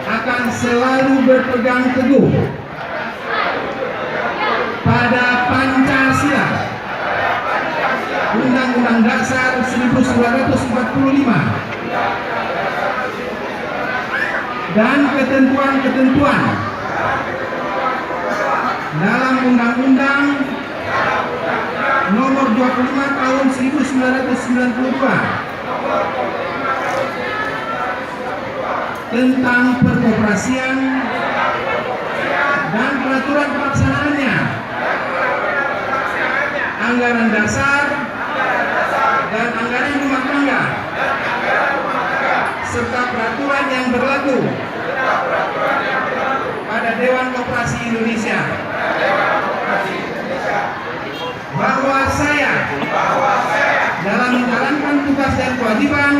akan selalu berpegang teguh pada Pancasila, Undang-Undang Dasar 1945, dan ketentuan-ketentuan dalam Undang-Undang Nomor 25 Tahun 1992 tentang perkoperasian dan peraturan pelaksanaannya, anggaran dasar dan anggaran rumah tangga, serta peraturan yang berlaku pada Dewan Koperasi Indonesia, bahwa saya dalam menjalankan tugas dan kewajiban